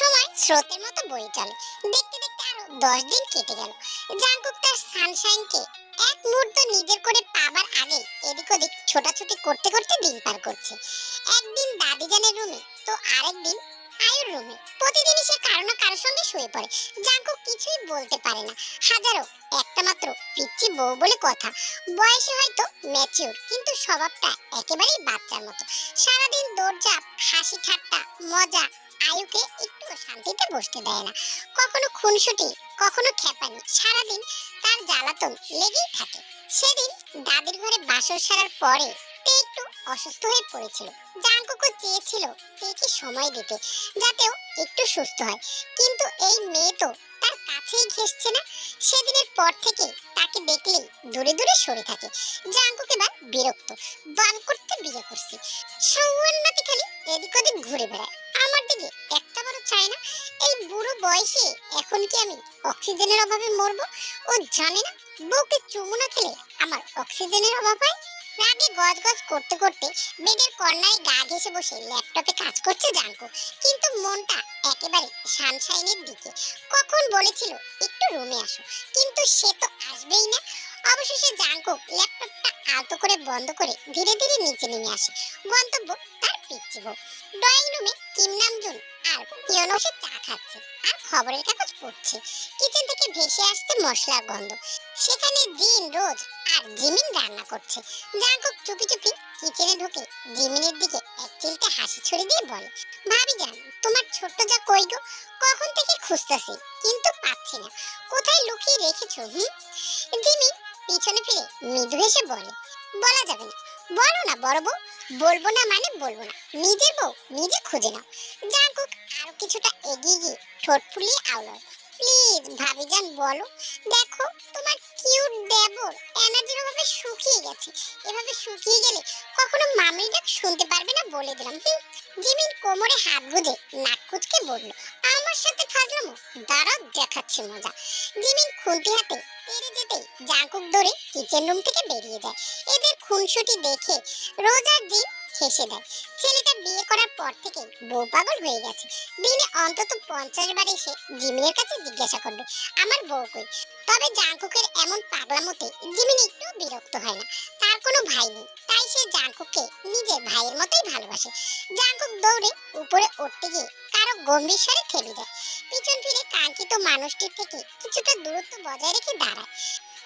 সময় স্রোতের মতো বয়ে চলে। দেখতে দেখতে আরো 10 দিন কেটে গেল। জাঙ্কুক তার সানশাইনকে এক মুহূর্ত নিজের করে পাবার আগে এদিক ওদিক ছোটাছুটি করতে করতে দিন পার করছে। একদিন দাদিজানের রুমে, তো আরেকদিন আয়ুর রুমে। প্রতিদিনই সে কারো না কারোর সঙ্গে শুয়ে পড়ে। জাঙ্কুক কিছুই বলতে পারে না। হাজারো একটা মাত্র পিচ্চি বউ বলে কথা। বয়সে হয়তো ম্যাচিউর, কিন্তু স্বভাবটা একেবারেই বাচ্চার মতো। সারাদিন দৌড়ঝাঁপ, হাসি ঠাট্টা, মজা। আয়ুকে একটু শান্তিতে বসতে দেয় না। কখনো খুনসুটি, কখনো খেপানি। সারাদিন তার জ্বালাতন লেগেই থাকে। সেদিন দাদির ঘরে বাসর সারার পরে তে একটু অসুস্থ হয়ে পড়েছিল। জাঙ্কুকও চেয়েছিল তেকে সময় দিতে, যাতেও একটু সুস্থ হয়। কিন্তু এই মেয়ে তো তার কাছেই ঘেঁষছে না। সেদিনের পর থেকে তাকে দেখলেই দূরে দূরে সরে থাকে। জাঙ্কুক এবার বিরক্ত। বান করতে বিয়ে করছি। সৌয়ান্নাতি খালি এদিক ওদিক ঘুরে বেড়ায়, আমার দিকে একটা বারও চায় না। এই বুড়ো বয়সে এখন কি আমি অক্সিজেনের অভাবে মরবো? ও জানে না বউকে চুমু না খেলে আমার অক্সিজেনের অভাব হয়। রাগে গজগজ করতে করতে বেডের কর্নারে গা ঘেঁষে বসে ল্যাপটপে কাজ করছে জাঙ্কু। কিন্তু মনটা একেবারে সানশাইনের দিকে। কখন বলেছিল একটু রুমে আসো, কিন্তু সে তো আসবেই না। অবশেষে জাঙ্কু ল্যাপটপটা আলতো করে বন্ধ করে ধীরে ধীরে নিচে নেমে আসে। গন্তব্য তার পিচ্চি বউ। ড্রয়িং রুমে কিম নামজুন আর পিয়নো বসে চা খাচ্ছে আর খবরের কাগজ পড়ছে। কিচেন থেকে ভেসে আসছে মশলার গন্ধ। সেখানে দিন রোজ আর জিমিন রান্না করছে। জাঙ্কুক চুপি চুপি কিচেনে ঢুকে জিমিনের দিকে এক চিলতে হাসি ছুড়ে দিয়ে বলে, ভাবি যান, তোমার ছোট্ট যা কই গো? কখন থেকে খুঁজতেছি কিন্তু পাচ্ছি না। কোথায় লুকিয়ে রেখেছো? জিমিন পিছনে ফিরে মৃদু হেসে বলে, বলা যাবে না। বলো না বড় বউ। বলবো না মানে বলবো না। নিজের বউ নিজে খুঁজে নাও। জাঙ্কুক আরো কিছুটা এগিয়ে গিয়ে ঠোঁট ফুলিয়ে আওড়ায়, প্লিজ ভাবিজান বলো। দেখো তোমার কিউট দেবর এনার্জির অভাবে শুকিয়ে গেছে। এভাবে শুকিয়ে গেলে কখনো মামির ডাক শুনতে পারবে না বলে দিলাম। জিমিন কোমরে হাত গুজে নাক কুচকে বলল, আমার সাথে ফাজলামো? দাঁড়াও দেখাচ্ছি মজা। জিমিন খুন্তি হাতে তেড়ে যেতেই জাঙ্কুক দৌড়ে কিচেন রুম থেকে বেরিয়ে যায়। এদের খুনসুটি দেখে রোজ আর জিম হেসে দেয়। ছেলেটা বিয়ে করার পর থেকে বউ পাগল হয়ে গেছে। দিনে অন্তত 50 বার এসে জিমিনের কাছে জিজ্ঞাসা করবে, আমার বউ কই? তবে জাঙ্কুকের এমন পাগলামোতে জিমিন একটু বিরক্ত হয় না। তার কোনো ভাই নেই, তাই সে জাঙ্কুককে নিজের ভাইয়ের মতোই ভালোবাসে। জাঙ্কুক দৌড়ে উপরে উঠতে গিয়ে কারো গম্ভীর স্বরে থেমে যায়। পিছন ফিরে কাঙ্ক্ষিত মানুষটির থেকে কিছুটা দূরত্ব বজায় রেখে দাঁড়ায়।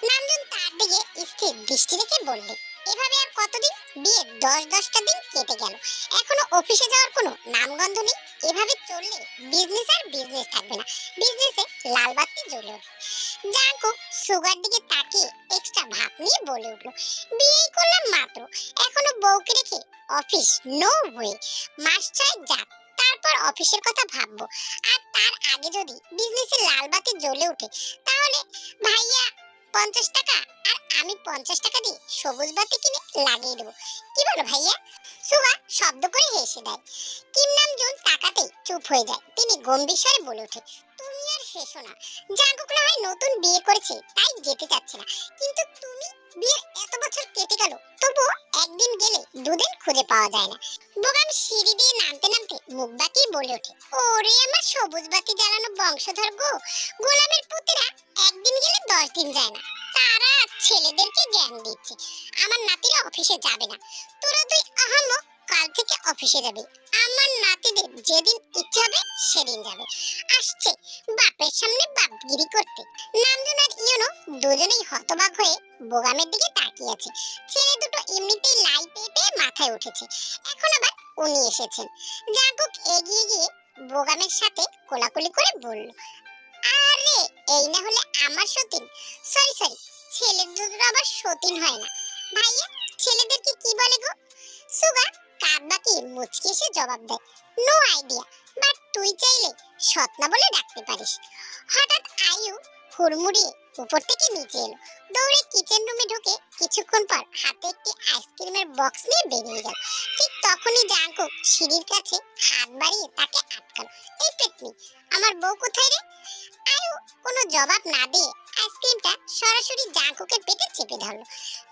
নামজুন তার দিকে স্থির দৃষ্টি রেখে বললে, এভাবে আর কতদিন? বিয়ের 10-10টা দিন কেটে গেল, এখনো অফিসে যাওয়ার কোনো নামগন্ধ নেই। এভাবে চললে বিজনেস আর বিজনেস থাকবে না, বিজনেসে লাল বাতি জ্বলে উঠবে। জাঙ্কুক সুগার দিকে তাকিয়ে এক্সট্রা ভাব নিয়ে বলে উঠলো, বিয়েই করলাম মাত্র, এখনো বউকে রেখে অফিস? No way. মাস 6 যাক, তারপর অফিসের কথা ভাববো। আর তার আগে যদি বিজনেসে লাল বাতি জ্বলে ওঠে, তাহলে ভাইয়া 50 টাকা আর আমি 50 টাকা দিয়ে সবুজ বাতি কিনে লাগিয়ে দেবো। কি বলো ভাইয়া? সুহা শব্দ করে হেসে দেয়। কিম নামজুন তাকাতেই চুপ হয়ে যায়। তিনি গম্ভীর স্বরে বলে ওঠে, তুমি আর হেসো না। জাঙ্কুক না হয় নতুন বিয়ে করেছে তাই যেতে চাচ্ছে না, কিন্তু তুমি? বিয়ের এত বছর কেটে গেল, তবুও একদিন গেলে দুদিন খুঁজে পাওয়া যায় না। বোগাম সিঁড়ি দিয়ে নামতে নামতে মুখ বাঁকিয়ে বলে ওঠে, ওরে আমার সবুজ বাতি জ্বালানো বংশধর গো, গোলামের পুতিরা একদিন গেলে 10 দিন যায় না। তারা ছেলেদেরকে জ্ঞান দিচ্ছে, আমার নাতিরা অফিসে যাবে না। তোরা তুই আহাম্মক, কাল থেকে অফিসে যাবে। আমার নাতিদের যেদিন ইচ্ছে হবে সেদিন যাবে। আসছে বাপের সামনে বাপগিরি করতে। নামজুন আর ইউনো দুজনেই হতবাক হয়ে বোগামের দিকে তাকিয়ে আছে। ছেলে দুটো এমনিতেই লাই পেয়ে পেয়ে মাথায় উঠেছে, এখন আবার উনি এসেছেন। জাঙ্কুক এগিয়ে গিয়ে বোগামের সাথে কোলাকুলি করে বলল, আরে এই না হলে আমার সতীন। সরি সরি, ছেলের দুটো আবার সতীন হয় না। ভাইয়া ছেলেদেরকে কি বলে গো? সুগা কাঁদ বাকি মুচকি এসে জবাব দেয়, নো আইডিয়া, বাট তুই চাইলে সৎনা বলে ডাকতে পারিস। হঠাৎ আয়ু হুড়মুড়িয়ে উপর থেকে নিচে এলো। দৌড়ে কিচেন রুমে ঢুকে কিছুক্ষণ পর হাতে একটি আইসক্রিমের বক্স নিয়ে বেরিয়ে গেল। ঠিক তখনই জাঙ্কুক সিঁড়ির কাছে হাত বাড়িয়ে তাকে আটকালো, এই পেতনি, আমার বউ কোথায় রে? আয়ু কোনো জবাব না দিয়ে আইসক্রিমটা সরাসরি জাঙ্কুকের পেটে চেপে ধরলো।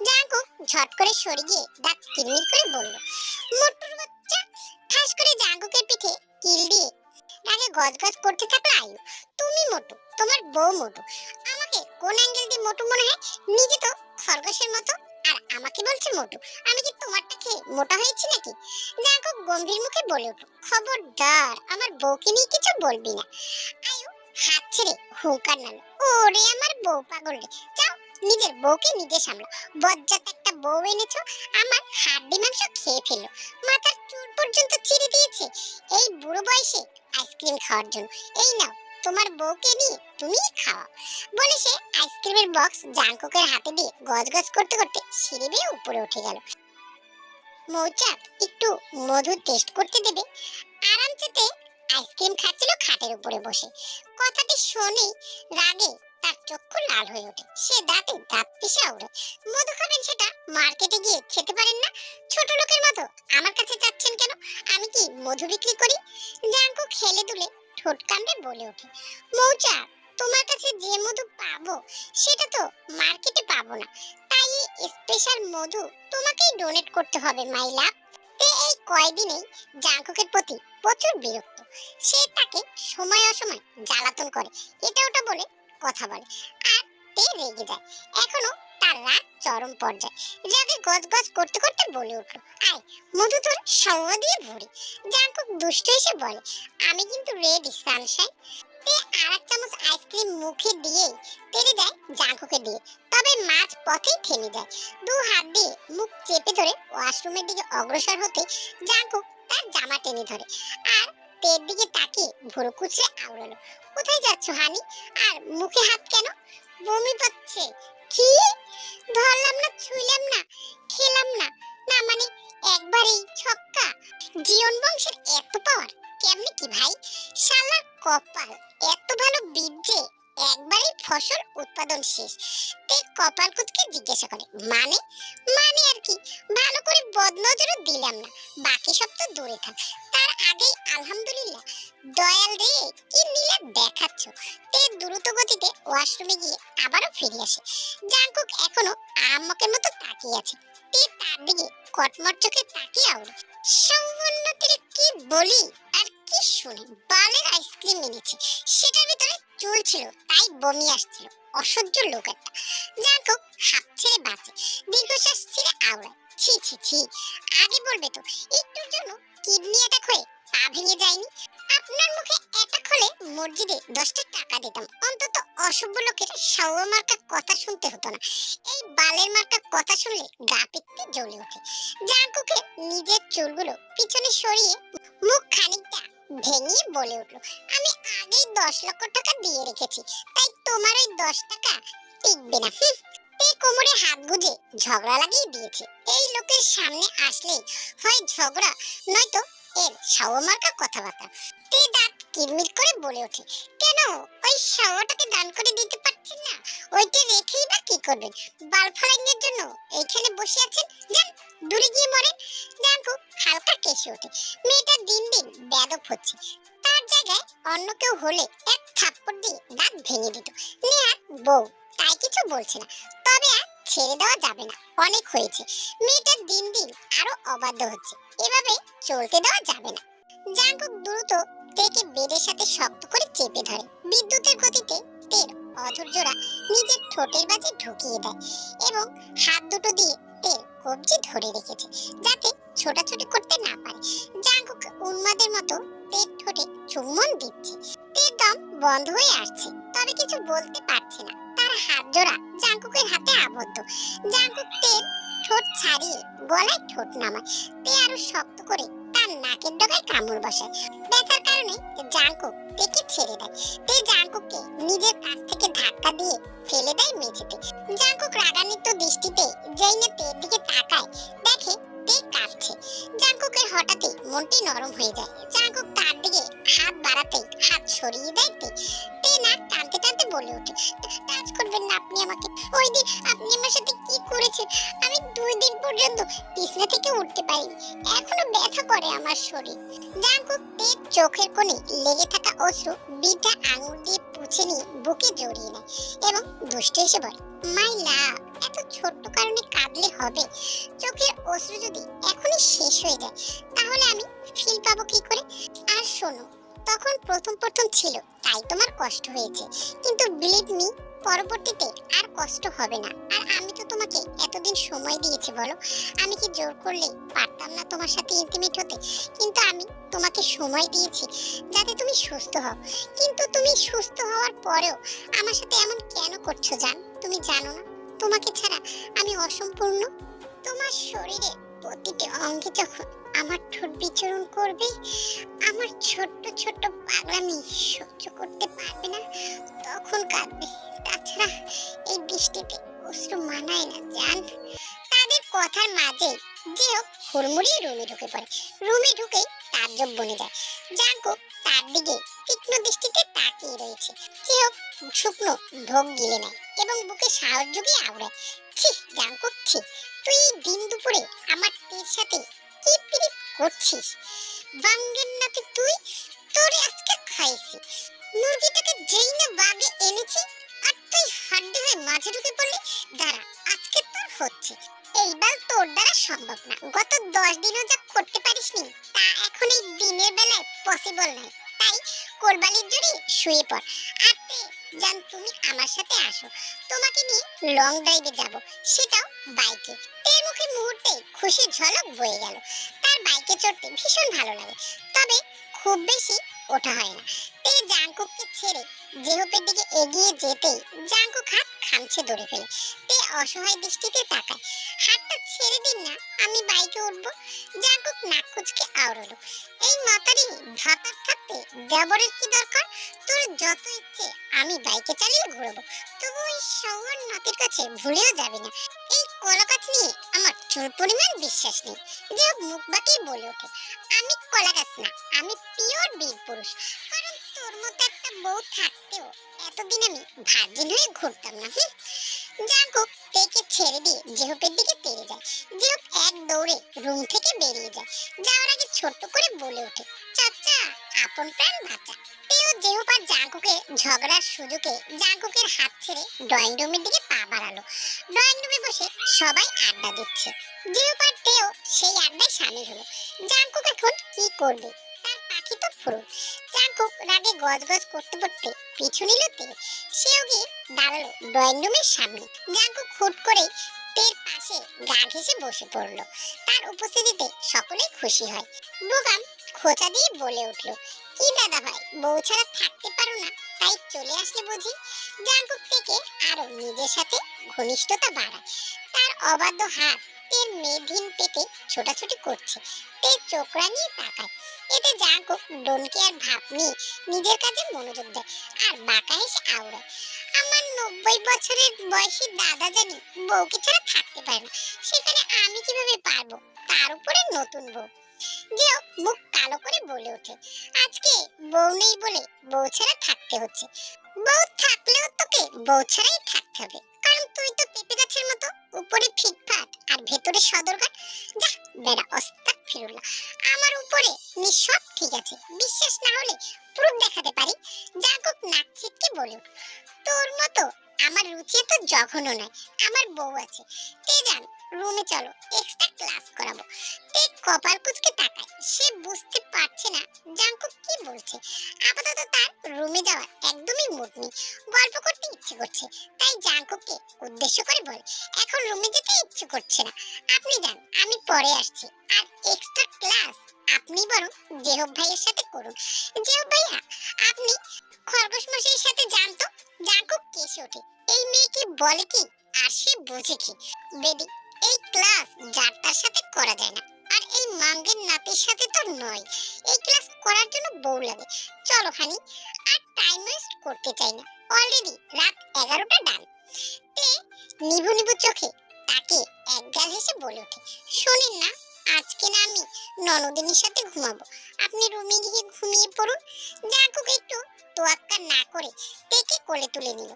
জাঙ্কুক ঝট করে সরে গিয়ে দাঁত কিরমির করে বলল, মোটুর বাচ্চা। ঠাস করে জাঙ্কুকের পিঠে কিল দিয়ে রাগে গজগজ করতে থাকলো আয়ু। তুমি মোটু, তোমার বউ মোটু, আমাকে কোন অ্যাঙ্গেল দিয়ে মোটু মনে হয়? নিজে তো খরগোশের মতো, আর আমাকে বলছে মোটু। আমি কি তোমারটা খেয়ে মোটা হয়েছি নাকি? জাঙ্কুক গম্ভীর মুখে বলে উঠল, খবরদার আমার বউকে নিয়ে কিছু বলবি না। আয়ু হাত ছেড়ে হুঙ্কার নাড়ল, ওরে আমার বউ পাগল রে, যাও নিজের বউকে নিজে সামলাও। বজ্জাত একটা বউ এনেছো, আমার হাড্ডি মাংস খেয়ে ফেললো, মাথার চুল পর্যন্ত ছিঁড়ে দিয়েছে এই বুড়ো বয়সে আইসক্রিম খাওয়ার জন্য। এই নাও তোমার বউকে নিয়ে তুমিই খাওয়া। বলে সে আইসক্রিমের বক্স জাঙ্কুকের হাতে দিয়ে গজগজ করতে করতে সিঁড়ি বেয়ে উপরে উঠে গেল। মৌচাক একটু মধু টেস্ট করতে দেবে? আরামসেতে আইসক্রিম খাচ্ছিল খাটের উপরে বসে। কথাটি শুনেই রাগে তার চক্ষু লাল হয়ে ওঠে। সে দাঁতে দাঁত পিষে ওঠে। মধু খাবেন সেটা মার্কেটে গিয়ে খেতে পারেন না? ছোট লোকের মতো আমার কাছে যাচ্ছেন কেন? আমি কি মধু বিক্রি করি? জাঙ্কু খেলে দুলে ঠোঁট কামড়ে বলে ওঠে, মৌচাক তোমার কাছে যে মধু পাবো সেটা তো মার্কেটে পাবো না, তাই এই স্পেশাল মধু তোমাকেই ডোনেট করতে হবে মাই লাভ। এই কয়দিনেই জাঙ্কুকের প্রতি প্রচুর বিরক্ত। সে তাকে সময় অসময় জ্বালাতন করে, এটা ওটা বলে কথা বলে, আর তে রেগে যায়। এখনো তার রাগ চরম পর্যায়ে। রাগে গজগজ করতে করতে বলে উঠল, আয় মধু তোর সঙ্গ দিয়ে ভরি। জাঙ্কুক দুষ্ট এসে বলে, আমি কিন্তু রেডি সানশাইন। তে আর এক চামচ আইসক্রিম মুখে দিয়ে তেড়ে যায় জাঙ্কুকে দিয়ে, তবে মাঝ পথেই থেমে যায়। দু হাত দিয়ে মুখ চেপে ধরে ওয়াশরুমের দিকে অগ্রসর হতে জাঙ্কুক তার জামা টেনে ধরে, আর তের দিকে তাকিয়ে ভুরু কুচড়ে আওড়ালো, কোথায় যাচ্ছ হানি? আর মুখে হাত কেন? বমি পাচ্ছে। কি? ধরলাম না, ছুঁইলাম না, খেলাম না, না মানে একবারেই ছক্কা। জীবন বংশের এত পাওয়ার কেমনে কি ভাই? শালা কপাল এত ভালো বীর্যে একবারেই ফসল উৎপাদন শেষ। তে কপাল কুচকে জিজ্ঞাসা করে, মানে? মানে আর কি, ভালো করে বদনজরও দিলাম না, বাকি সব তো দূরে থাক। তার আগেই আলহামদুলিল্লাহ। দয়াল রে, কি নীলা দেখাচ্ছ। তে দ্রুত গতিতে ওয়াশরুমে গিয়ে আবারও ফিরে আসে। জাঙ্কুক এখনো আহাম্মকের মতো তাকিয়ে আছে। তে তার দিকে কটমট চোখে তাকিয়ে আউড়ে, সৌন্নতির কি বলি আর কি শুনি, বালের আইসক্রিম এনেছে, সেটার ভিতরে চুল ছিল তাই বমি আসছিল, অসহ্য লোক একটা। জাঙ্কুক হাত ছেড়ে বাঁচে, দীর্ঘশ্বাস ছেড়ে আওড়ায়, ছি ছি ছি, আগে বলবে তো, একটুর জন্য কিডনি অ্যাটাক হয়ে পা ভেঙে যায়নি। আপনার মুখে অ্যাটাক হলে মসজিদে 10টা টাকা দিতাম, অন্তত অসভ্য লোকের সাওয়া মার্কা কথা শুনতে হতো না। এই বালের মার্কা কথা শুনলে গা পিত্তে জ্বলে ওঠে। জাঙ্কুকে নিজের চুলগুলো পিছনে সরিয়ে মুখ খানিকটা ভেঙে বলে উঠল, আমি আগেই 10 লক্ষ টাকা দিয়ে রেখেছি, তাই তোমার ওই 10 টাকা টিকবে না। তে কোমরে হাত গুজে ঝগড়া লাগিয়ে দিয়েছে। এই লোকের সামনে আসলেই হয় ঝগড়া, নয়তো এর সাওয়ামার্কা কথাবার্তা। তে দাঁত কিরমির করে বলে ওঠে, কেন ওই সাওয়াটাকে দান করে দিতে পারছেন না? ওইটা রেখেই বা কি করবেন? বাল ফলাইনের জন্য এইখানে বসে আছেন, যান দূরে গিয়ে মরেন। জানকু হালকা কেসে ওঠে, মেয়েটা দিন দিন বেয়াদব হচ্ছে। তার জায়গায় অন্য কেউ হলে এক থাপ্পড় দিয়ে দাঁত ভেঙে দিত। নেহাত বউ তাই কিছু বলছে না, তবে আর ছেড়ে দেওয়া যাবে না, অনেক হয়েছে। মেয়েটার দিন দিন আরো অবাধ্য হচ্ছে, এভাবে চলতে দেওয়া যাবে না। জাঙ্কুক দ্রুত তেকে বেডের সাথে শক্ত করে চেপে ধরে। বিদ্যুতের গতিতে তের অধৈর্যরা নিজের ঠোঁটের মাঝে ঢুকিয়ে দেয় এবং হাত দুটো দিয়ে তের কবজি ধরে রেখেছে, যাতে ছোটাছুটি করতে না পারে। জাঙ্কুক উন্মাদের মতো তের ঠোঁটে চুম্বন দিচ্ছে। তের দম বন্ধ হয়ে আসছে, তবে কিছু বলতে পারছে না। তার হাত জোড়া জাঙ্কুকের হাতে আবদ্ধ। জাঙ্কুক তের ঠোঁট ছাড়িয়ে গলায় ঠোঁট নামায়। তে আরো শক্ত করে তার নাকের ডগায় কামড় বসায়। ব্যথার কারণে জাঙ্কুক তেকে ছেড়ে দেয়। তে জাঙ্কুককে নিজের কাছ থেকে ধাক্কা দিয়ে ফেলে দেয় মেঝেতে। জাঙ্কুক রাগান্বিত দৃষ্টিতে যেই না তের দিকে তাকায়, দেখে তে কাঁপছে। জাঙ্কুকের হঠাৎই মনটি নরম হয়ে যায়। জাঙ্কুক তার দিকে হাত বাড়াতেই হাত সরিয়ে দেয় তে। তে নাক টানতে টানতে বলে ওঠে, টাচ করবেন না আপনি আমাকে। ওই দিন আপনি আমার সাথে কি করেছেন, আমি 2 দিন পর্যন্ত বিছানা থেকে উঠতে পারিনি, এখনো ব্যথা করে আমার শরীর। জাঙ্কুক তের চোখের কোণে লেগে থাকা অশ্রু বৃদ্ধা আঙুল দিয়ে পুছে নিয়ে বুকে জড়িয়ে নেয় এবং দুষ্ট এসে বলে, মাই লাভ, এত ছোট্ট কারণে কাঁদলে হবে? চোখের অশ্রু যদি এখনই শেষ হয়ে যায় তাহলে আমি ফিল পাবো কি করে? আর শোনো, তখন প্রথম প্রথম ছিল, তাই তোমার কষ্ট হয়েছে, কিন্তু বিলিভ মি, পরবর্তীতে আর কষ্ট হবে না। আর আমি তো তোমাকে এতদিন সময় দিয়েছি, বলো আমি কি জোর করলে পারতাম না তোমার সাথে ইন্টিমেট হতে? কিন্তু আমি তোমাকে সময় দিয়েছি যাতে তুমি সুস্থ হও, কিন্তু তুমি সুস্থ হওয়ার পরেও আমার সাথে এমন কেন করছো জান? তুমি জানো না তোমাকে ছাড়া আমি অসম্পূর্ণ? তোমার শরীরে প্রতিটি অঙ্গে যখন আমার ঠোঁট বিচরণ করবে, আমার ছোট্ট ছোট্ট পাগলামি সহ্য করতে পারবে না, তখন কাঁদবে। তাছাড়া এই বৃষ্টিতে অশ্রু মানায় না জান। তাদের কথার মাঝে যে হোক হুড়মুড়িয়ে রুমে ঢুকে পড়ে। রুমে ঢুকে তাজ্জব বনে যায়। জাঙ্কুক তার দিকে তীক্ষ্ণ দৃষ্টিতে তাকিয়ে রয়েছে। যে হোক শুকনো ঢোক গিলে নেয় এবং বুকে সাহস জুগিয়ে আওড়ায়। ছি জাঙ্কুক, ছি, তুই এই দিন দুপুরে আমার তীর সাথে কি পিরিত করছিস? বাঙ্গের নাতি তুই, তোরে আজকে খাইছি। মুরগিটাকে যেই না বাগে এনেছি আর তুই হাড্ডি হয়ে মাঝে ঢুকে পড়লি। দাঁড়া, আজকে তোর হচ্ছে। এইবার তোর দ্বারা সম্ভব না। গত 10 দিনও যা করতে পারিসনি তা এখন এই দিনের বেলায় পসিবল নয়। তাই কোরবালির জোরে শুয়ে পড়। আর জান, তুমি আমার সাথে আসো, তোমাকে নিয়ে লং ড্রাইভে যাব, সেটাও বাইকে। তের মুখে মুহূর্তে খুশির ঝলক বয়ে গেল। তার বাইকে চড়তে ভীষণ ভালো লাগে, তবে খুব বেশি ওঠা হয় না। তে জাঙ্কুককে ছেড়ে জেহপের দিকে এগিয়ে যেতেই জাঙ্কুক হাত খামছে ধরে ফেলে। তে অসহায় দৃষ্টিতে তাকায়। হাতটা ছেড়ে দিন না, আমি বাইকে উঠবো। জাঙ্কুক নাক কুচকে আওড়ালো। এই মাতারি ভাতার থাকতে দেবরের কি দরকার? তোর যত ইচ্ছে আমি বাইকে চালিয়ে ঘুরবো, তবু ওই শহর নাতির কাছে ভুলেও যাবি না। এই কলাগাছ নিয়ে আমার চুল পরিমাণ বিশ্বাস নেই। যে মুখ বাঁকিয়ে বলে ওঠে, আমি কলাগাছ না, আমি পিওর বীর পুরুষ। কারণ তোর মতো একটা বউ থাকতেও এতদিন আমি ভার্জিন হয়ে ঘুরতাম না। জাঙ্কুক তেকে ছেড়ে দিয়ে জেহপের দিকে তেড়ে যায়। জেহপ এক দৌড়ে রুম থেকে বেরিয়ে যায়। যাওয়ার আগে ছোট্ট করে বলে ওঠে, চাচা, আপন প্রাণ বাঁচা। তেও জেহপ আর জাঙ্কুকের ঝগড়ার সুযোগে জাঙ্কুকের হাত ছেড়ে ড্রয়িং রুমের দিকে পা বাড়ালো। ড্রয়িং রুমে বসে সবাই আড্ডা দিচ্ছে। জেহপ আর তেও সেই আড্ডায় সামিল হলো। জাঙ্কুক এখন কি করবে? তার পাখি তো ফুরুল। জাঙ্কুক রাগে গজগজ করতে করতে পিছু নিল তে। সেও গিয়ে দাঁড়ালো ড্রয়িং রুমের সামনে। জাঙ্কুক হুট করে তের পাশে গা ঘেঁষে বসে পড়লো। তার উপস্থিতিতে সকলেই খুশি হয়। বোগাম খোঁচা দিয়ে বলে উঠলো, কি দাদা ভাই, বউ ছাড়া থাকতে পারো না, তাই চলে আসলে বুঝি? জাঙ্কুক থেকে আরো নিজের সাথে ঘনিষ্ঠতা বাড়ায়। তার অবাধ্য হাত তের মেধহীন পেটে ছোটাছুটি করছে। তে চোখ রাঙিয়ে তাকায়। এতে জাঙ্কুক ডোন্ট কেয়ার ভাব নিয়ে নিজের কাজে মনোযোগ দেয় আর বাঁকা হেসে আওড়ায়। আমার 90 বছরের বয়সী দাদা জানি বউকে ছাড়া থাকতে পারে না, সেখানে আমি কিভাবে পারবো? তার উপরে নতুন বউ। যে মুখ কালো করে বলে ওঠে, আজকে বউ নেই বলে বউ ছাড়া থাকতে হচ্ছে। বউ থাকলেও তোকে বউ ছাড়াই থাকতে হবে, কারণ তুই তো পেঁপে গাছের মতো, উপরে ফিটফাট আর ভেতরে সদরঘাট। যা বেড়া, আস্তাগফিরুল্লাহ। আমার উপরে নিঃসব ঠিক আছে, বিশ্বাস না হলে প্রুফ দেখাতে পারি। জাঙ্কুক নাক ছিটকে বলে উঠল, তোর মতো আমার রুচি তো জঘন্য নয়, আমার বউ আছে। তে যান, রুমে চলো, এক্সট্রা ক্লাস করাবো। তে কপাল কুঁচকে তাকায়। সে বুঝতে পারছে না জাঙ্কুক কি বলছে। আপাতত তার রুমে যাওয়ার একদমই মুড নেই, গল্প করতে ইচ্ছে করছে। তাই জাঙ্কুককে উদ্দেশ্য করে বলে, এখন রুমে যেতে ইচ্ছে করছে না, আপনি যান, আমি পরে আসছি। আর এক্সট্রা ক্লাস আপনি বরং জেহব ভাইয়ের সাথে করুন। জেহব ভাইয়া, আপনি খরগোশ মশাইয়ের সাথে যান তো। জাঙ্কুক কেসে ওঠে, এই মেয়ে কি বলে কি আর সে বোঝে কি? বেবি, এই ক্লাস যার তার সাথে করা যায় না, আর এই মাঙ্গের নাতির সাথে তো নয়। এই ক্লাস করার জন্য বউ লাগে। চলো খানি, আর টাইম ওয়েস্ট করতে চাই না, অলরেডি রাত 11টা ডান। তে নিভু নিভু চোখে তাকে একগাল হেসে বলে ওঠে, শোনেন না, আজকে না আমি ননদিনীর সাথে ঘুমাবো, আপনি রুমে গিয়ে ঘুমিয়ে পড়ুন। জাঙ্কুক একটু তোয়াক্কা না করে তেকে কোলে তুলে নিল।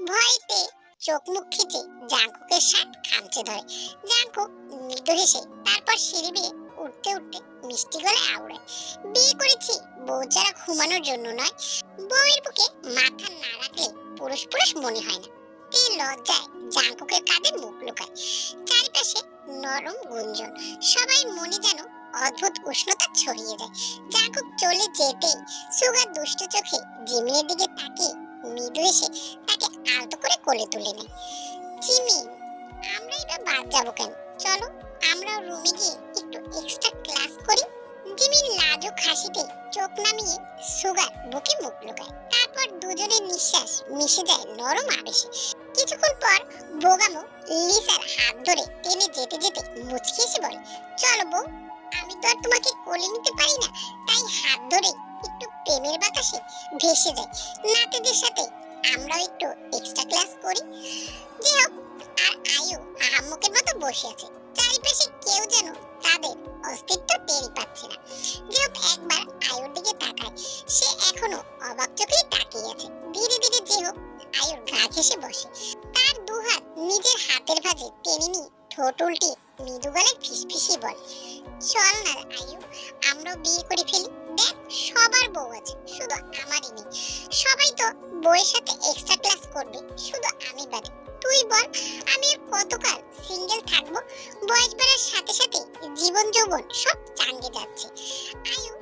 ভয়তে চোখ মুখ খিচে জাঙ্কুকের শার্ট খামচে ধরে। জাঙ্কুক মৃদু হেসে তারপর সিঁড়ি বেয়ে উঠতে উঠতে মিষ্টি গলায় আওড়ায়, বিয়ে করেছি বউ ছাড়া ঘুমানোর জন্য নয়। বউয়ের বুকে মাথা না রাখলে পুরুষ পুরুষ মনে হয় না। তে লজ্জায় জাঙ্কুকের কাঁধে মুখ লুকায়। চারিপাশে নরম গুঞ্জন, সবাই মনে যেন অদ্ভুত উষ্ণতা ছড়িয়ে যায়। জাঙ্কুক চলে যেতেই সুগার দুষ্টু চোখে জিমিনের দিকে তাকিয়ে মৃদু এসে তাকে আলতো করে কোলে তুলে নেয়। জিমিন, আমরা এবার বাদ যাবো কেন? চলো আমরা রুমে গিয়ে একটু এক্সট্রা ক্লাস করি। জিমিন লাজুক হাসিতে চোখ নামিয়ে সুগার বুকে মুখ লুকায়। তারপর দুজনের নিঃশ্বাস মিশে যায় নরম আবেশে। কিছুক্ষণ পর বোগামো লিসার হাত ধরে টেনে যেতে যেতে মুচকি এসে বলে, চলো বউ, আমি তো আর তোমাকে কোলে নিতে পারি না, তাই হাত ধরে একটু প্রেমের বাতাসে ভেসে যায়। নাতিদের সাথে আমরাও একটু এক্সট্রা ক্লাস করি। যে হোক, আর আয়ু আহাম্মকের মতো বসে আছে। চারিপাশে কেউ যেন তাদের অস্তিত্ব টেরই পাচ্ছে না। যে হোক একবার আয়ুর দিকে তাকায়, সে এখনো অবাক চোখেই তাকিয়ে আছে। ধীরে ধীরে যে হোক আয়ুর গা ঘেঁষে বসে, তার দুহাত নিজের হাতের ভাঁজে টেনে নিয়ে ঠোঁট উল্টিয়ে মৃদু গলায় ফিসফিসিয়ে বলে, চল না আয়ু, আমরাও বিয়ে করে ফেলি। দেখ, সবার বউ আছে, শুধু আমারই নেই। সবাই তো বউয়ের সাথে এক্সট্রা ক্লাস করবে, শুধু আমি বাদে। তুই বল, আমি আর কতকাল সিঙ্গেল থাকবো? বয়স বাড়ার সাথে সাথে জীবন যৌবন সব চাঙ্গে যাচ্ছে। আয়ু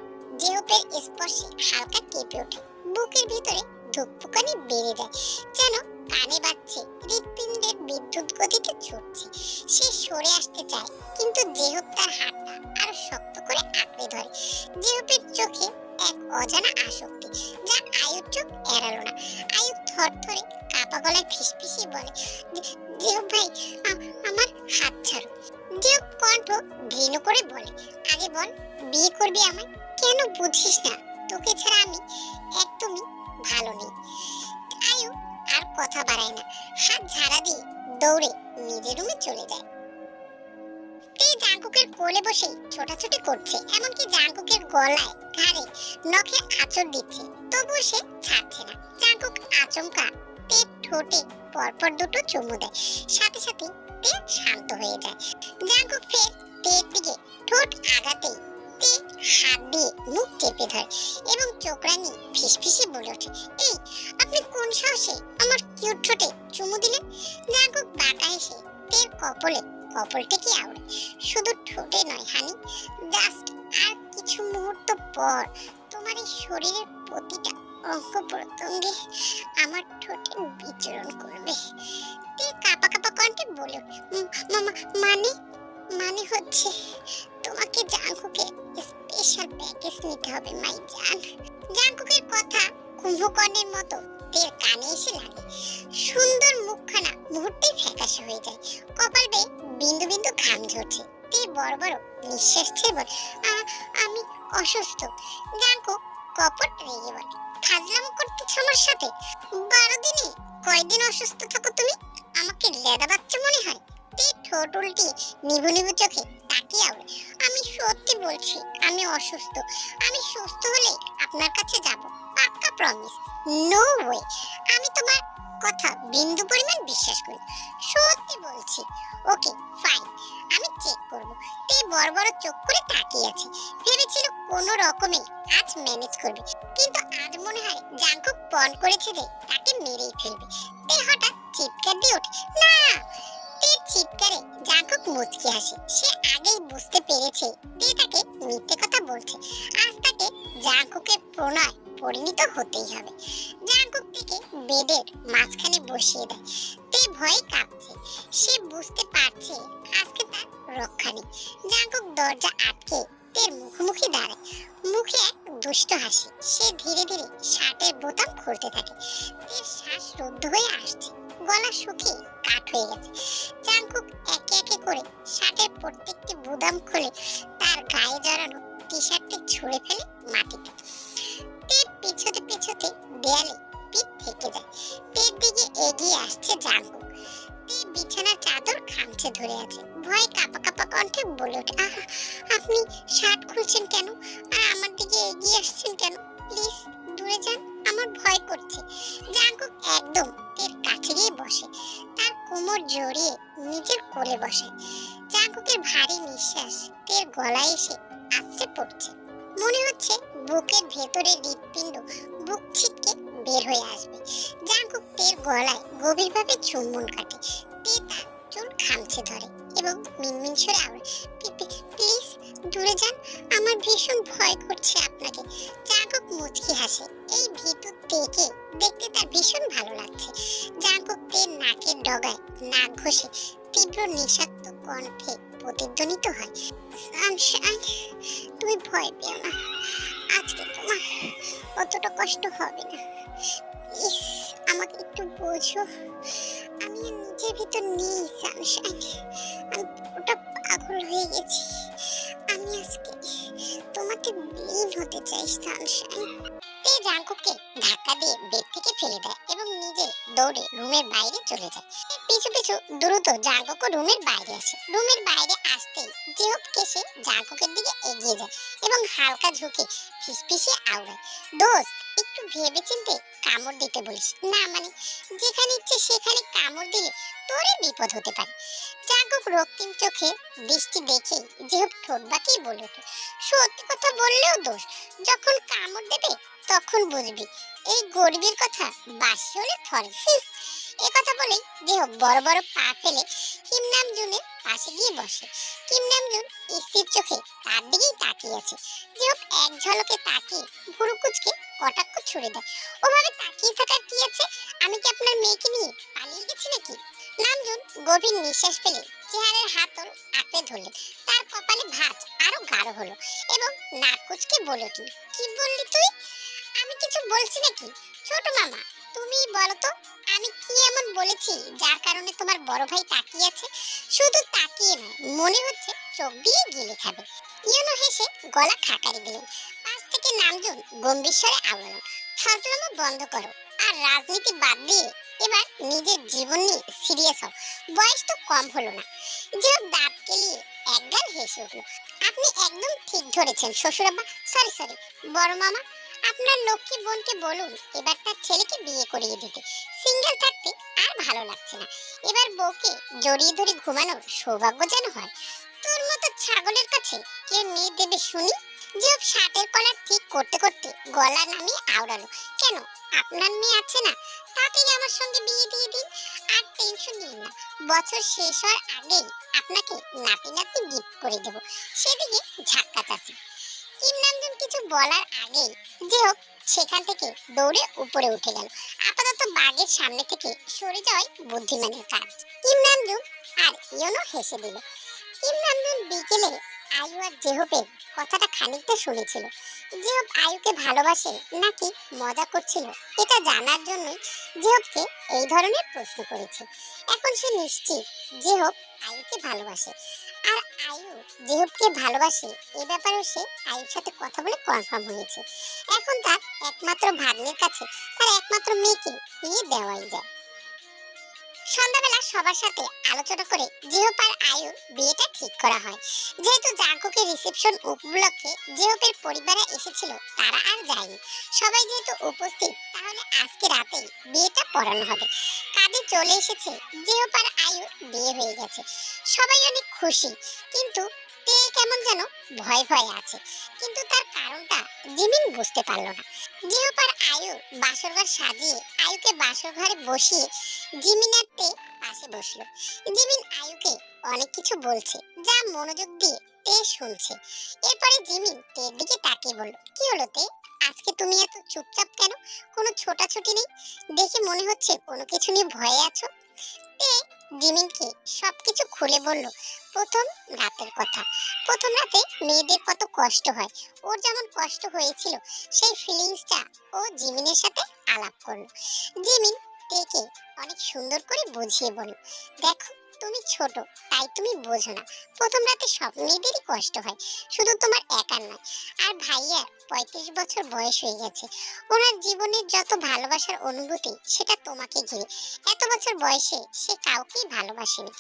জেহপের স্পর্শে হালকা কেঁপে ওঠে, বুকের ভিতরে ধুকপুকানি বেড়ে যায়, যেন কানে বাজছে হৃৎপিণ্ডের বিদ্যুৎ গতিতে ছুটছে। সে সরে আসতে চায়, কিন্তু জেহপ তার হাতটা আরো শক্ত করে আঁকড়ে ধরে। জেহপের চোখে এক অজানা আসক্তি, যা আয়ুর চোখ এড়ালো না। আয়ু থরথরে কাঁপা গলায় ফিসফিসিয়ে বলে, জেহপ ভাই, আমার হাত ছাড়ো। জেহপ কণ্ঠ ঘৃণ করে বলে, আগে বল, বিয়ে করবি আমায়? কেন বুঝিস না তোকে ছাড়া আমি একদমই ভালো নেই। আয়ু আর কথা বাড়ায় না, হাত ঝাড়া দিয়ে দৌড়ে নিজের রুমে চলে যায়। জাঙ্কুকের কোলে বসে ছোটাছুটি করছে, এমনকি জাঙ্কুকের গলায় ঘাড়ে নখের আঁচড় দিচ্ছে, তবু সে ছাড়ছে না। জাঙ্কুক আচমকা তের ঠোঁটে পরপর দুটো চুমু দেয়, সাথে সাথে তে শান্ত হয়ে যায়। জাঙ্কুক ফের তের দিকে ঠোঁট আগাতেই তে হাত দিয়ে মুখ চেপে ধরে এবং চোখ রাঙিয়ে ফিসফিসে বলে ওঠে, এই, আপনি কোন সাহসে আমার কিউট ঠোঁটে চুমু দিলেন? জাঙ্কুক বাঁকা হেসে তের কপলটা কি আউড়ে, শুধু ঠোঁটে নয় হানি, জাস্ট আর কিছু মুহূর্ত পর তোমার এই শরীরের প্রতিটা অঙ্গ প্রত্যঙ্গে আমার ঠোঁটে বিচরণ করবে। তে কাঁপা কাঁপা কণ্ঠে বলে, মানে মানে হচ্ছে তোমাকে জাঙ্কুকে স্পেশাল প্যাকেজ নিতে হবে মাই জান। জাঙ্কুকের কথা কুম্ভকর্ণের মতো তের কানে এসে লাগে। সুন্দর মুখখানা মুহূর্তেই ফ্যাকাশে হয়ে যায়, কপাল বেয়ে বিন্দু বিন্দু ঘাম ঝরছে। তে বড় বড় নিঃশ্বাস ছেড়ে বলে, আমি অসুস্থ। জাঙ্কুক কপট রেগে বলে, ফাজলামো করতেছ আমার সাথে? 12 দিনে কয়দিন অসুস্থ থাকো তুমি? আমাকে লেদা বাচ্চা মনে হয়? তে ঠোঁট উল্টিয়ে নিভু নিভু চোখে তাকিয়ে আউড়ে, আমি সত্যি বলছি, আমি অসুস্থ। আমি সুস্থ হলে আপনার কাছে যাব, পাক্কা প্রমিস। নো ওয়ে, আমি তোমার কথা বিন্দু পরিমাণ বিশ্বাস করি, সত্যি বলছি। ওকে ফাইন, আমি চেক করব। তে বড় বড় চোখ করে তাকিয়ে আছে, ভেবেছিল কোনো রকমে আজ ম্যানেজ করবে, কিন্তু আজ মনে হয় জাঙ্কুক পণ করেছে যে তাকে মেরেই ফেলবে। তে হঠাৎ চিৎকার দিয়ে ওঠে, না! তের চিৎকারে জাঙ্কুক মুচকি হাসে। সে আগেই বুঝতে পেরেছে তে তাকে মিথ্যে কথা বলছে। আজ তাকে জাঙ্কুকের প্রণয় পরিণত হতেই হবে। জাঙ্কুক থেকে বেডের মাঝখানে বসিয়ে দেয়। তে ভয়ে কাঁপছে, সে বুঝতে পারছে আজকে তার রক্ষা নেই। জাঙ্কুক দরজা আটকে তের মুখোমুখি দাঁড়ায়, মুখে এক দুষ্ট হাসি। সে ধীরে ধীরে শার্টের বোতাম খুলতে থাকে। তের শ্বাস রুদ্ধ হয়ে আসছে, গলা শুকিয়ে কাঠ হয়ে গেছে। জাঙ্কুক একে একে করে শার্টের প্রত্যেকটি বোতাম খুলে তার গায়ে জড়ানো টি শার্টটি ছুঁড়ে ফেলে মাটিতে। তের পিছতে পিছতে দেয়ালে পিঠ থেকে যায়। তের দিকে এগিয়ে আসছে জাঙ্কুক। তে বিছানার চাদর খামচে ধরে আছে, ভয় কাঁপা কাঁপা কণ্ঠে বলে ওঠে, আপনি শার্ট খুলছেন কেন? আর আমার দিকে এগিয়ে আসছেন কেন? প্লিজ দূরে যান, আমার ভয় করছে। জাঙ্কুক একদম তের কাছে গিয়ে বসে, তার কোমর জড়িয়ে নিজের কোলে বসায়। জাঙ্কুকের ভারী নিঃশ্বাস তের গলায় এসে আছড়ে পড়ছে, মনে হচ্ছে বুকের ভেতরে হৃৎপিণ্ড বুক ছিটকে বের হয়ে আসবে। জাঙ্কুক তের গলায় গভীরভাবে চুম্বন কাটে। তে তার চুল খামচে ধরে এবং মিনমিন সুরে আওড়ে, প্লিজ দূরে যান, আমার ভীষণ ভয় করছে আপনাকে। জাঙ্কুক মুচকি হাসে। এই ভীতু তেকে দেখতে তার ভীষণ ভালো লাগছে। জাঙ্কুক তের নাকের ডগায় নাক ঘষে তীব্র নিঃশব্দ কণ্ঠে প্রতিধ্বনিত হয়, সানশাইন, তুমি ভয় পেও না, আজকে তোমার অতটা কষ্ট হবে না। প্লিজ আমাকে একটু বোঝো, আমি আর নিজের ভিতর নেই সানশাইন, আমি পুরোটা পাগল হয়ে গেছি। আমি আজকে তোমাকে বিলীন হতে চাই সানশাইন। তে জাঙ্কুককে ধাক্কা দিয়ে বেড থেকে ফেলে দেয় এবং নিজে দৌড়ে রুমের বাইরে চলে যায়। পিছু পিছু দ্রুত জাঙ্কুকও রুমের বাইরে আসে। রুমের বাইরে আসতেই জেহব কেসে জাঙ্কুকের দিকে এগিয়ে যায় এবং হালকা ঝুঁকে ফিসফিসিয়ে আওড়ায়, দোস্ত একটু ভেবে চিন্তে কামড় দিতে বলিস না, মানে যেখানে ইচ্ছে সেখানে কামড় দিলে তোরই বিপদ হতে পারে। জাঙ্কুক রক্তিম চোখে দৃষ্টি দেখে জেহব ঠোঁট বাঁকিয়ে বলে ওঠে, সত্যি কথা বললেও দোষ, যখন কামড় দেবে তখন বুঝবি এই গরিবের কথা বাসি হলে থরে। এ কথা বলে দেহ বড় বড় পা ফেলে কিম নামজুনের পাশে গিয়ে বসে। কিম নামজুন স্থির চোখে তার দিকেই তাকিয়ে আছে। দেহ এক ঝলকে তাকিয়ে ভুরু কুচকে কটাক্ষ ছুড়ে দেয়, ওভাবে তাকিয়ে থাকার কি আছে? আমি কি আপনার মেয়েকে নিয়ে পালিয়ে গেছি নাকি? নামজুন গভীর নিঃশ্বাস ফেলে চেহারার হাতল আঁকড়ে ধরলেন। তার কপালে ভাঁজ আরো গাঢ় হলো এবং নাক কুচকে বলে উঠল, কি বললি তুই? আমি কিছু বলছি নাকি? ছোট মামা, তুমি বলো তো, আমি কি এমন বলেছি যার কারণে তোমার বড় ভাই তাকিয়ে আছে? শুধু তাকিয়ে নয়, মনে হচ্ছে চোখ দিয়ে গিলে খাবে। ইউনো হেসে গলা খাকারি দিলেন। পাশ থেকে নামজুন গম্ভীর স্বরে আওড়ালেন, ফাজলামো বন্ধ করো আর রাজনীতি বাদ দিয়ে এবার নিজের জীবন নিয়ে সিরিয়াস হও। বয়স তো কম হলো না। যে দাঁত কেলিয়ে একগাল হেসে উঠল, আপনি একদম ঠিক ধরেছেন শ্বশুরাব্বা, সরি সরি বড় মামা। আপনার লক্ষ্মী বোনকে বলুন এবার তার ছেলেকে বিয়ে করিয়ে দিতে। সিঙ্গেল থাকতে আর ভালো লাগছে না। এবার বউকে জড়িয়ে ধরে ঘুমানোর সৌভাগ্য যেন হয়। তোর মতো ছাগলের কাছে কে মেয়ে দেবে শুনি? যে শার্টের কলার ঠিক করতে করতে গলা নামিয়ে আওড়ালো, কেন আপনার মেয়ে আছে না? তাকেই আমার সঙ্গে বিয়ে দিয়ে দিন। আর টেনশন নিন না, বছর শেষ হওয়ার আগেই আপনাকে নাতি নাতি গিফট করে দেব। সেদিকে ঝাক্কা চাচি। কিম নামজুন কিছু বলার আগেই যে হোক সেখান থেকে দৌড়ে উপরে উঠে গেল। আপাতত বাঘের সামনে থেকে সরে যাওয়াই বুদ্ধিমানের কাজ। কিম নামজুন আর ইয়োনো হেসে দিল। কিম নামজুন বিকেলে আয়ু আর জেহবের কথাটা খানিকটা শুনেছিল। জেহব আয়ুকে ভালোবাসে নাকি মজা করছিল এটা জানার জন্যই জেহবকে এই ধরনের প্রশ্ন করেছে। এখন সে নিশ্চিত জেহব আয়ুকে ভালোবাসে আর আয়ু জেহবকে ভালোবাসে, এ ব্যাপারেও সে আয়ুর সাথে কথা বলে কনফার্ম হয়েছে। এখন তার একমাত্র ভাগ্নের কাছে তার একমাত্র মেয়েকে বিয়ে দেওয়াই যায়। সন্ধ্যাবেলা সবার সাথে আলোচনা করে জেহপ আর আয়ুর বিয়েটা ঠিক করা হয়। যেহেতু জাঙ্কুকের রিসেপশন উপলক্ষে জেহপের পরিবারে এসেছিল, তারা আর যায়নি। সবাই যেহেতু উপস্থিত, তাহলে আজকে রাতেই বিয়েটা পড়ানো হবে। কাজে চলে এসেছে, জেহপ আর আয়ুর বিয়ে হয়ে গেছে। সবাই অনেক খুশি, কিন্তু তে কেমন যেন ভয় ভয় আছে। কিন্তু তার কারণটা জিমিন বুঝতে পারলো না। জেহপ আর আয়ুর বাসরঘর সাজিয়ে আয়ুকে বাসর ঘরে বসিয়ে জিমিনের তে পাশে বসলো। জিমিন আয়ুকে অনেক কিছু বলছে, যা মনোযোগ দিয়ে তে শুনছে। এরপরে জিমিন তের দিকে তাকিয়ে বলল, কি হলো তে, আজকে তুমি এত চুপচাপ কেন? কোনো ছোটাছুটি নেই, দেখে মনে হচ্ছে কোনো কিছু নিয়ে ভয়ে আছো। তে জিমিনকে সবকিছু খুলে বলল। প্রথম রাতের কথা। প্রথম রাতে মেয়েদের কত কষ্ট হয়, ওর যেমন কষ্ট হয়েছিল সেই ফিলিংসটা ও জিমিনের সাথে আলাপ করলো। জিমিন তেকে অনেক সুন্দর করে বুঝিয়ে বলল, দেখো তুমি ছোট তাই তুমি বোঝো না, প্রথম রাতে সব মেয়েদেরই কষ্ট হয়, শুধু তোমার একার নয়। আর ভাইয়ার 35 বছর বয়স হয়ে গেছে, ওনার জীবনের যত ভালোবাসার অনুভূতি সেটা তোমাকে ঘিরে। এত বছর বয়সে সে কাউকেই ভালোবাসেনি,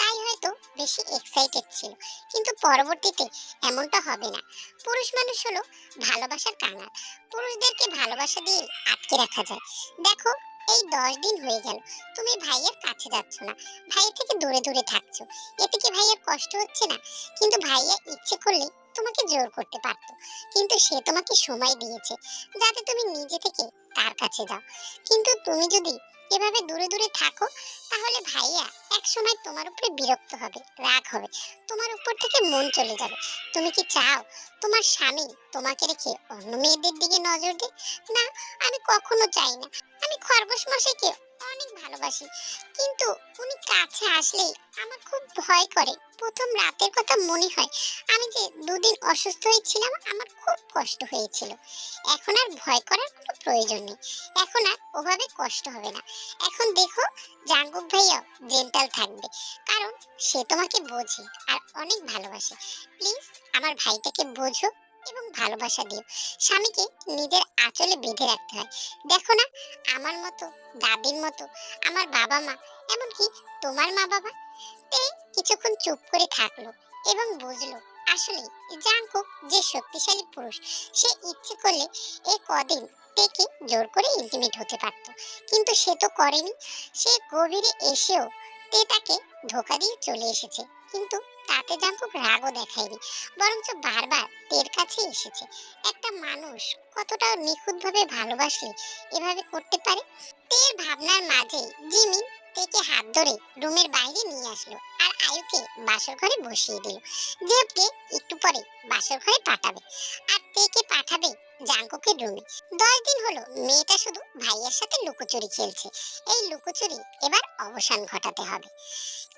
তাই হয়তো বেশি এক্সাইটেড ছিল। কিন্তু পরবর্তীতে এমনটা হবে না। পুরুষ মানুষ হলো ভালোবাসার কাঙাল, পুরুষদেরকে ভালোবাসা দিয়ে আটকে রাখা যায়। দেখো এই 10 দিন হয়ে গেল তুমি ভাইয়ের কাছে যাচ্ছ না, ভাইয়ের থেকে দূরে দূরে থাকছো, এতে কি ভাইয়ের কষ্ট হচ্ছে না? কিন্তু ভাইয়া ইচ্ছে করলে তোমাকে জোর করতে পারতো, কিন্তু সে তোমাকে সময় দিয়েছে যাতে তুমি নিজে থেকে তার কাছে যাও। কিন্তু তুমি যদি এভাবে দূরে দূরে থাকো, তাহলে তাহলে ভাইয়া একসময় তোমার উপরে বিরক্ত হবে, রাগ হবে, তোমার উপর থেকে মন চলে যাবে। তুমি কি চাও তোমার স্বামী তোমাকে রেখে অন্য মেয়েদের দিকে নজর দেয়? না, আমি কখনো চাই না। আমি খরগোশ মশাইকে অনেক ভালোবাসি, কিন্তু উনি কাছে আসলেই আমার খুব ভয় করে। প্রথম রাতের কথা মনে হয়, আমি যে দুদিন অসুস্থ হয়েছিলাম, আমার খুব কষ্ট হয়েছিল। এখন আর ভয় করার কোনো প্রয়োজন নেই, এখন আর ওভাবে কষ্ট হবে না। এখন দেখো, জাঙ্কুক ভাইয়া জেন্টাল থাকবে, কারণ সে তোমাকে বোঝে আর অনেক ভালোবাসে। প্লিজ আমার ভাইটাকে বোঝো এবং ভালোবাসা দিও। স্বামীকে নিজের আঁচলে বেঁধে রাখতে হয়। দেখো না, আমার মতো, দাদির মতো, আমার বাবা মা, এমনকি তোমার মা বাবা। তে কিছুক্ষণ চুপ করে থাকলো এবং বুঝলো আসলে জাঙ্কুক যে শক্তিশালী পুরুষ, সে ইচ্ছে করলে এই কদিন তেকে জোর করে ইন্টিমেট হতে পারত, কিন্তু সে তো করেনি। সে গভীরে এসেও তে তাকে ধোকা দিয়ে চলে এসেছে, কিন্তু তাতে জাঙ্কুক রাগও দেখায়নি, বরঞ্চ বারবার তের কাছে এসেছে। একটা মানুষ কতটা নিখুঁতভাবে ভালোবাসলে এভাবে করতে পারে? তের ভাবনার মাঝে জিমি তেকে হাত ধরে রুমের বাইরে নিয়ে আসলো আর আয়ুকে বাসর ঘরে বসিয়ে দিল। দেবকে একটু পরে বাসর ঘরে পাঠাবে আর তেকে পাঠাবে জাঙ্কুকের রুমে। 10 দিন হলো মেয়েটা শুধু ভাইয়ের সাথে লুকোচুরি খেলছে। এই লুকোচুরি এবার অবসান ঘটাতে হবে।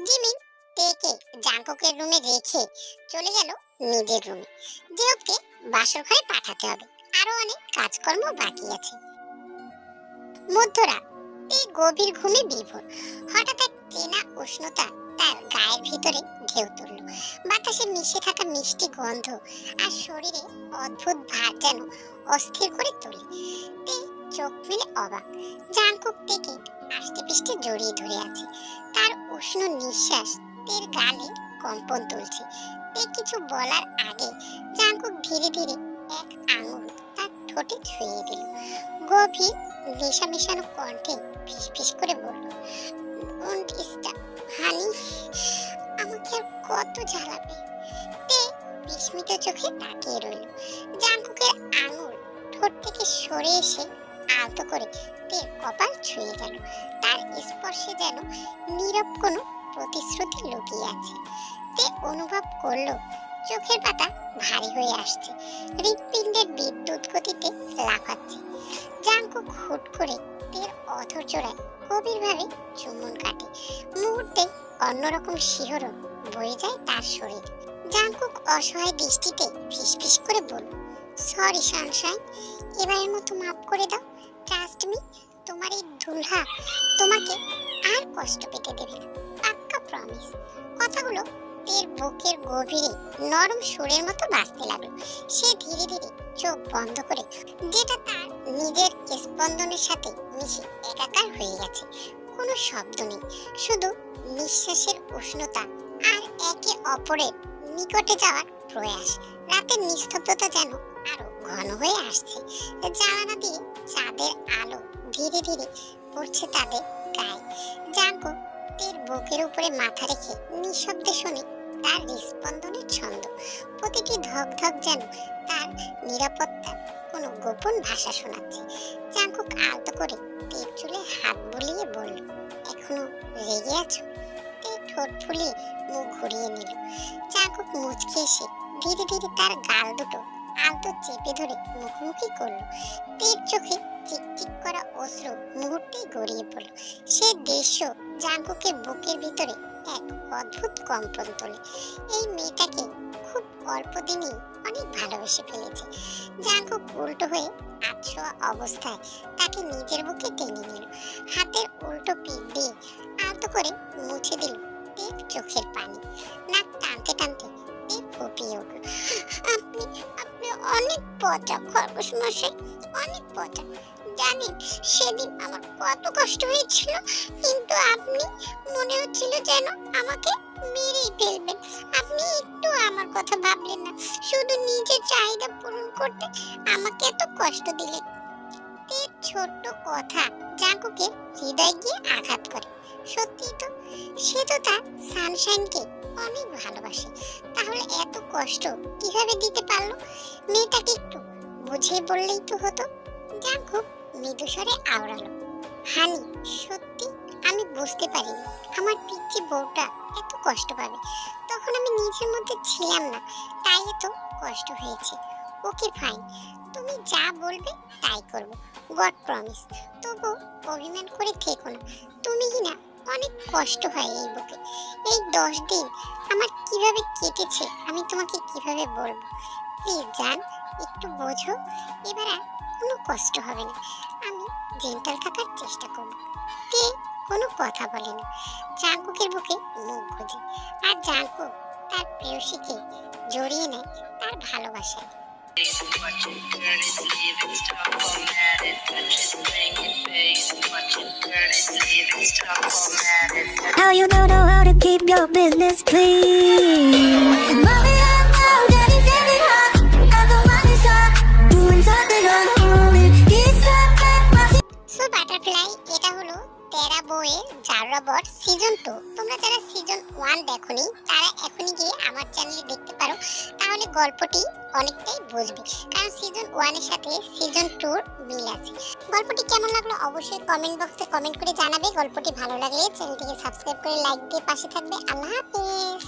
জিমিন তেকে জাঙ্কুকের রুমে রেখে চলে গেল নিজের রুমে। দেবকে বাসর ঘরে পাঠাতে হবে, আরো অনেক কাজকর্ম বাকি আছে। মধ্যরাত, এই গভীর ঘুমে বিভোর। হঠাৎ এক চেনা উষ্ণতা তার গায়ের ভিতরে ঢেউ তুলল। বাতাসে মিশে থাকা মিষ্টি গন্ধ আর শরীরে অদ্ভুত ভার যেন অস্থির করে তোলে। তে চোখ মেলে অবাক। জাঙ্কুক থেকে আষ্টে পিষ্টে জড়িয়ে ধরে আছে, তার উষ্ণ নিঃশ্বাস তের গালে কম্পন তুলছে। তে কিছু বলার আগে জাঙ্কুক ধীরে ধীরে এক আঙুল তার ঠোঁটে ছুঁয়ে দিল। গভীর নেশা মেশানো কণ্ঠে ফিসফিস করে বলল, হানি, আমাকে আর কত জ্বালাবে? তে বিস্মিত চোখে তাকিয়ে রইল। জাঙ্কুকের আঙুল ঠোঁট থেকে সরে এসে আলতো করে তের কপাল ছুঁয়ে গেল। তার স্পর্শে যেন নীরব কোনো প্রতিশ্রুতি লুকিয়ে আছে। তে অনুভব করলো চোখের পাতা ভারী হয়ে আসছে, হৃৎপিণ্ডের বিদ্যুৎ গতিতে লাফাচ্ছে। জাঙ্কুক হুট করে তের অধর জোড়ায় গভীরভাবে চুম্বন কাটে। মুহূর্তে অন্যরকম শিহরণ বয়ে যায় তার শরীরে। জাঙ্কুক অসহায় দৃষ্টিতে ফিসফিস করে বলল, সরি সানশাইন, এবারের মতো মাফ করে দাও। ট্রাস্ট মি, তোমার এই দুলহা তোমাকে আর কষ্ট পেতে দেবে না, পাক্কা প্রমিস। কথাগুলো তের বুকের গভীরে নরম সুরের মতো বাজতে লাগলো। সে ধীরে ধীরে চোখ বন্ধ করে, যেটা তার নিজের স্পন্দনের সাথে মিশে একাকার হয়ে গেছে। কোনো শব্দ নেই, শুধু নিঃশ্বাসের উষ্ণতা আর একে অপরের নিকটে যাওয়ার প্রয়াস। রাতের নিস্তব্ধতা যেন আরো ঘন হয়ে আসছে। জানালা দিয়ে চাঁদের আলো ধীরে ধীরে পড়ছে তাদের গায়ে। জাঙ্কুক তের বুকের উপরে মাথা রেখে নিঃশব্দে শুনে তার হৃৎস্পন্দনের ছন্দ। প্রতিটি ধক ধক যেন তার নিরাপত্তার কোনো গোপন ভাষা শোনাচ্ছে। জাঙ্কুক আলতো করে তের চুলে হাত বুলিয়ে বলল, এখনো রেগে আছো? তে ঠোঁট ফুলিয়ে মুখ ঘুরিয়ে নিল। জাঙ্কুক মুচকে এসে ধীরে ধীরে তার গাল দুটো আলতো চেপে ধরে মুখোমুখি করলো। তের চোখে চিকচিক করা অশ্রু মুহূর্তেই গড়িয়ে পড়ল। সে দৃশ্য জাঙ্কুকের বুকের ভিতরে এক অদ্ভুত কম্পন তোলে। এই মেয়েটাকে খুব অল্প দিনেই অনেক ভালোবেসে ফেলেছে। জাঙ্কুক উল্টো হয়ে আছোয়া অবস্থায় তাকে নিজের বুকে টেনে নিল। হাতের উল্টো পিঠ দিয়ে আলতো করে মুছে দিল তের চোখের পানি। নাক টানতে টানতে তে ফুপিয়ে উঠল, আপনি আপনি অনেক পচা খরগোশ মশাই, অনেক পচা। জানেন সেদিন আমার কত কষ্ট হয়েছিল, কিন্তু আপনি মনে হচ্ছিল যেন আমাকে মেরেই ফেলবেন। আপনি একটু আমার কথা ভাবলেন না, শুধু নিজের চাহিদা পূরণ করতে আমাকে এত কষ্ট দিলেন। তের ছোট্ট কথা জাঙ্কুকের হৃদয় গিয়ে আঘাত করে। সত্যি তো, সে তো তার সানশাইনকে অনেক ভালোবাসে, তাহলে এত কষ্ট কিভাবে দিতে পারলো? মেয়েটাকে একটু বুঝিয়ে বললেই তো হতো। জাঙ্কুক মৃদু স্বরে আওড়ালো, হানি, সত্যি আমি বুঝতে পারিনি আমার পিচ্চি বউটা এত কষ্ট পাবে। তখন আমি নিজের মধ্যে ছিলাম না, তাই এত কষ্ট হয়েছে। ওকে ফাইন, তুমি যা বলবে তাই করব, গড প্রমিস। তবু অভিমান করে থেকো না, তুমি কি না অনেক কষ্ট হয় এই বুকে। এই 10 দিন আমার কিভাবে কেটেছে আমি তোমাকে কিভাবে বলবো। প্লিজ জান, একটু বোঝো। এবার আর কোনো কষ্ট হবে না। আমি জেন্টাল থাকার চেষ্টা করব। তে কোনো কথা বলে না, জাঙ্কুকের বুকে মুখ গুজে। আর জাঙ্কুক তার প্রেয়সীকে জড়িয়ে নেয় তার ভালোবাসায়। Watching Curtis leaving stuff formatted. Touches bring it pays. Watching Curtis leaving stuff formatted. How you don't know how to keep your business clean? Mommy, I know daddy's living hard. And the money shot, doing something unholy. He's something must so butterfly, এটা হলো তেরা বউয়ের জাররা বট season 2। তোমরা যারা season 1 দেখোনি তারা এখনই গিয়ে আমার চ্যানেলে দেখতে পারো, তাহলে গল্পটি অনেকটাই বুঝবে। কারণ সিজন 1 এর সাথে সিজন 2 এর মিল আছে। গল্পটি কেমন লাগলো অবশ্যই কমেন্ট বক্সে কমেন্ট করে জানাবে। গল্পটি ভালো লাগলে চ্যানেলটিকে সাবস্ক্রাইব করে লাইক দিয়ে পাশে থাকবে। আল্লাহ হাফেজ।